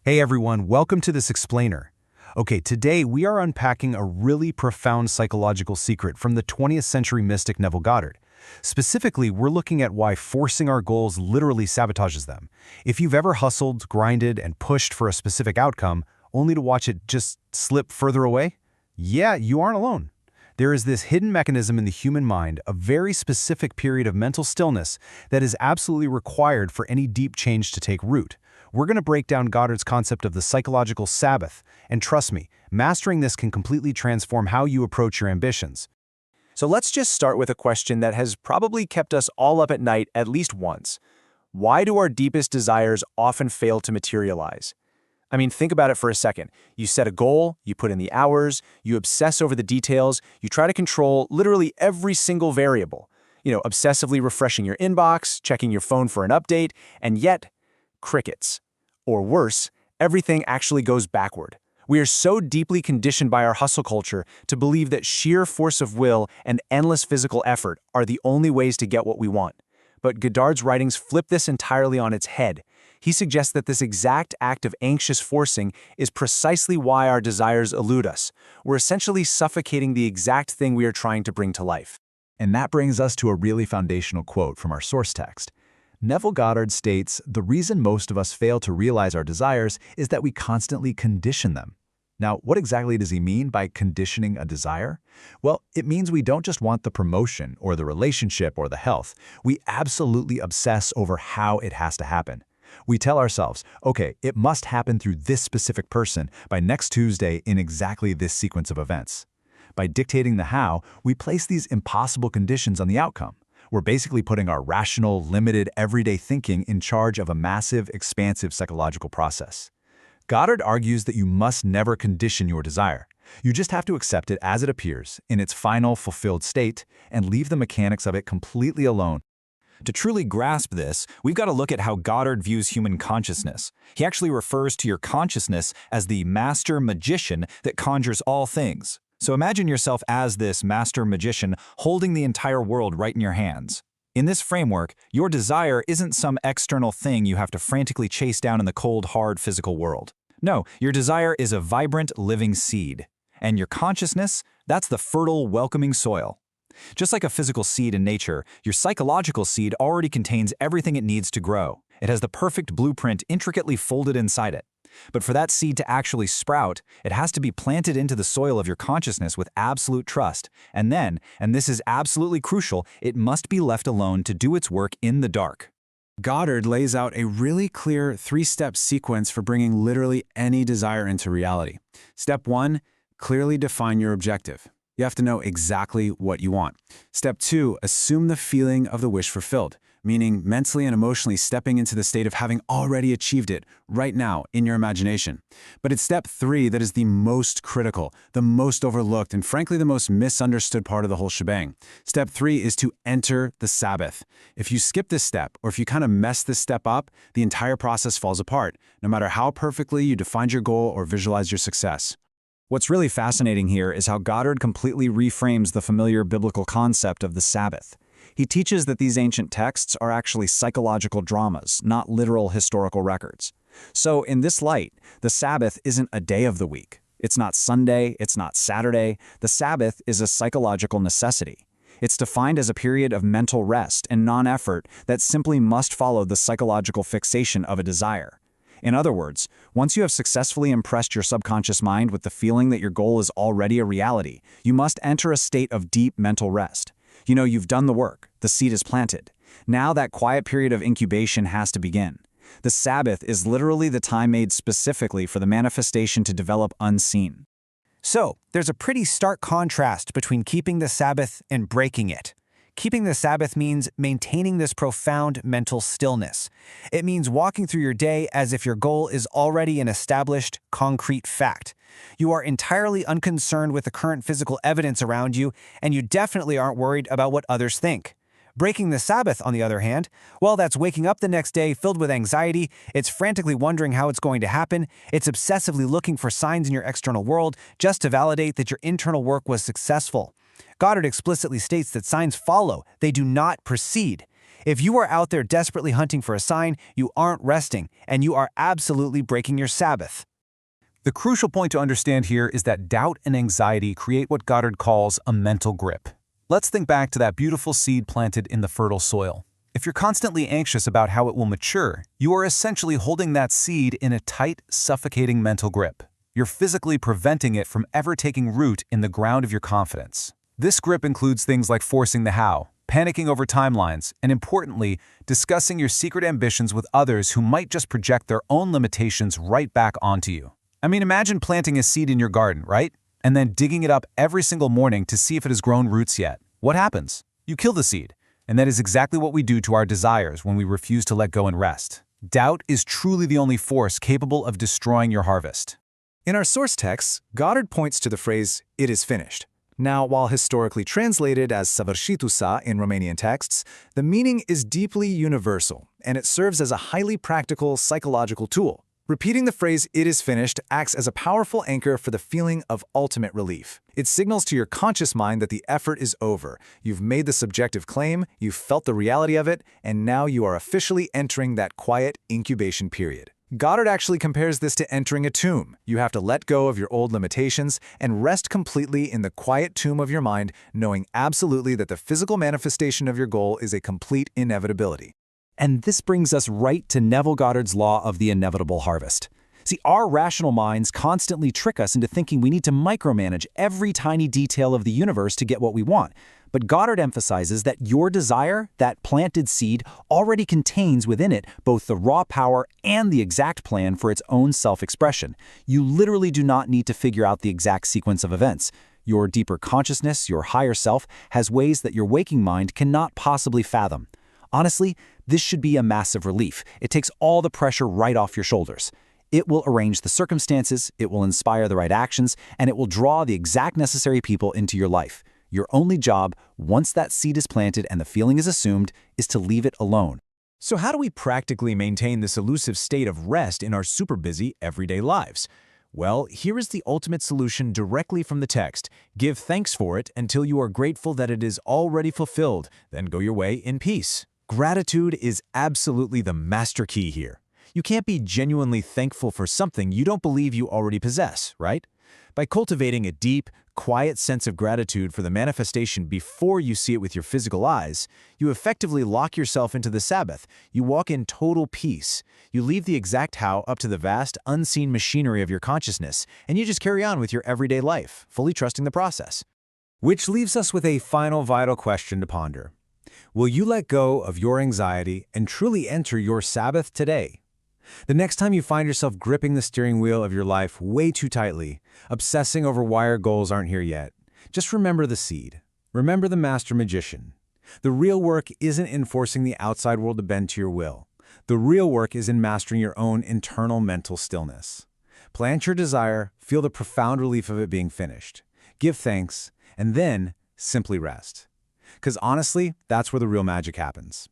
Hey everyone, welcome to this explainer. Okay, today we are unpacking a really profound psychological secret from the 20th century mystic Neville Goddard. Specifically, we're looking at why forcing our goals literally sabotages them. If you've ever hustled, grinded, and pushed for a specific outcome, only to watch it just slip further away, yeah, you aren't alone. There is this hidden mechanism in the human mind, a very specific period of mental stillness that is absolutely required for any deep change to take root. We're going to break down Goddard's concept of the psychological Sabbath, and trust me, mastering this can completely transform how you approach your ambitions. So let's just start with a question that has probably kept us all up at night at least once. Why do our deepest desires often fail to materialize? I mean, think about it for a second. You set a goal, you put in the hours, you obsess over the details, you try to control literally every single variable. Obsessively refreshing your inbox, checking your phone for an update, and yet, crickets. Or worse, everything actually goes backward. We are so deeply conditioned by our hustle culture to believe that sheer force of will and endless physical effort are the only ways to get what we want. But Goddard's writings flip this entirely on its head. He suggests that this exact act of anxious forcing is precisely why our desires elude us. We're essentially suffocating the exact thing we are trying to bring to life. And that brings us to a really foundational quote from our source text. Neville Goddard states, "The reason most of us fail to realize our desires is that we constantly condition them." Now, what exactly does he mean by conditioning a desire? Well, it means we don't just want the promotion or the relationship or the health. We absolutely obsess over how it has to happen. We tell ourselves, okay, it must happen through this specific person by next Tuesday in exactly this sequence of events. By dictating the how, we place these impossible conditions on the outcome. We're basically putting our rational, limited, everyday thinking in charge of a massive, expansive psychological process. Goddard argues that you must never condition your desire. You just have to accept it as it appears, in its final, fulfilled state, and leave the mechanics of it completely alone. To truly grasp this, we've got to look at how Goddard views human consciousness. He actually refers to your consciousness as the master magician that conjures all things. So imagine yourself as this master magician holding the entire world right in your hands. In this framework, your desire isn't some external thing you have to frantically chase down in the cold, hard physical world. No, your desire is a vibrant, living seed. And your consciousness, that's the fertile, welcoming soil. Just like a physical seed in nature, your psychological seed already contains everything it needs to grow. It has the perfect blueprint intricately folded inside it. But for that seed to actually sprout, it has to be planted into the soil of your consciousness with absolute trust. And then, and this is absolutely crucial, it must be left alone to do its work in the dark. Goddard lays out a really clear three-step sequence for bringing literally any desire into reality. Step 1, clearly define your objective. You have to know exactly what you want. Step 2, assume the feeling of the wish fulfilled, meaning mentally and emotionally stepping into the state of having already achieved it right now in your imagination. But it's step 3 that is the most critical, the most overlooked, and frankly the most misunderstood part of the whole shebang. Step 3 is to enter the Sabbath. If you skip this step, or if you kind of mess this step up, the entire process falls apart, no matter how perfectly you defined your goal or visualize your success. What's really fascinating here is how Goddard completely reframes the familiar biblical concept of the Sabbath. He teaches that these ancient texts are actually psychological dramas, not literal historical records. So in this light, the Sabbath isn't a day of the week. It's not Sunday, it's not Saturday. The Sabbath is a psychological necessity. It's defined as a period of mental rest and non-effort that simply must follow the psychological fixation of a desire. In other words, once you have successfully impressed your subconscious mind with the feeling that your goal is already a reality, you must enter a state of deep mental rest. You've done the work, the seed is planted. Now that quiet period of incubation has to begin. The Sabbath is literally the time made specifically for the manifestation to develop unseen. So, there's a pretty stark contrast between keeping the Sabbath and breaking it. Keeping the Sabbath means maintaining this profound mental stillness. It means walking through your day as if your goal is already an established, concrete fact. You are entirely unconcerned with the current physical evidence around you, and you definitely aren't worried about what others think. Breaking the Sabbath, on the other hand, well, that's waking up the next day filled with anxiety, it's frantically wondering how it's going to happen, it's obsessively looking for signs in your external world just to validate that your internal work was successful. Goddard explicitly states that signs follow, they do not precede. If you are out there desperately hunting for a sign, you aren't resting, and you are absolutely breaking your Sabbath. The crucial point to understand here is that doubt and anxiety create what Goddard calls a mental grip. Let's think back to that beautiful seed planted in the fertile soil. If you're constantly anxious about how it will mature, you are essentially holding that seed in a tight, suffocating mental grip. You're physically preventing it from ever taking root in the ground of your confidence. This grip includes things like forcing the how, panicking over timelines, and importantly, discussing your secret ambitions with others who might just project their own limitations right back onto you. I mean, imagine planting a seed in your garden, right? And then digging it up every single morning to see if it has grown roots yet. What happens? You kill the seed. And that is exactly what we do to our desires when we refuse to let go and rest. Doubt is truly the only force capable of destroying your harvest. In our source texts, Goddard points to the phrase, "it is finished." Now, while historically translated as "săvârșitul sa" in Romanian texts, the meaning is deeply universal, and it serves as a highly practical psychological tool. Repeating the phrase, "it is finished," acts as a powerful anchor for the feeling of ultimate relief. It signals to your conscious mind that the effort is over. You've made the subjective claim, you've felt the reality of it, and now you are officially entering that quiet incubation period. Goddard actually compares this to entering a tomb. You have to let go of your old limitations and rest completely in the quiet tomb of your mind, knowing absolutely that the physical manifestation of your goal is a complete inevitability. And this brings us right to Neville Goddard's law of the inevitable harvest. See, our rational minds constantly trick us into thinking we need to micromanage every tiny detail of the universe to get what we want. But Goddard emphasizes that your desire, that planted seed, already contains within it both the raw power and the exact plan for its own self-expression. You literally do not need to figure out the exact sequence of events. Your deeper consciousness, your higher self, has ways that your waking mind cannot possibly fathom. Honestly, this should be a massive relief. It takes all the pressure right off your shoulders. It will arrange the circumstances, it will inspire the right actions, and it will draw the exact necessary people into your life. Your only job, once that seed is planted and the feeling is assumed, is to leave it alone. So how do we practically maintain this elusive state of rest in our super busy, everyday lives? Well, here is the ultimate solution directly from the text. Give thanks for it until you are grateful that it is already fulfilled, then go your way in peace. Gratitude is absolutely the master key here. You can't be genuinely thankful for something you don't believe you already possess, right? By cultivating a deep, quiet sense of gratitude for the manifestation before you see it with your physical eyes, you effectively lock yourself into the Sabbath. You walk in total peace. You leave the exact how up to the vast, unseen machinery of your consciousness, and you just carry on with your everyday life, fully trusting the process. Which leaves us with a final vital question to ponder. Will you let go of your anxiety and truly enter your Sabbath today? The next time you find yourself gripping the steering wheel of your life way too tightly, obsessing over why your goals aren't here yet, just remember the seed. Remember the master magician. The real work isn't in forcing the outside world to bend to your will. The real work is in mastering your own internal mental stillness. Plant your desire, feel the profound relief of it being finished. Give thanks, and then simply rest. Because honestly, that's where the real magic happens.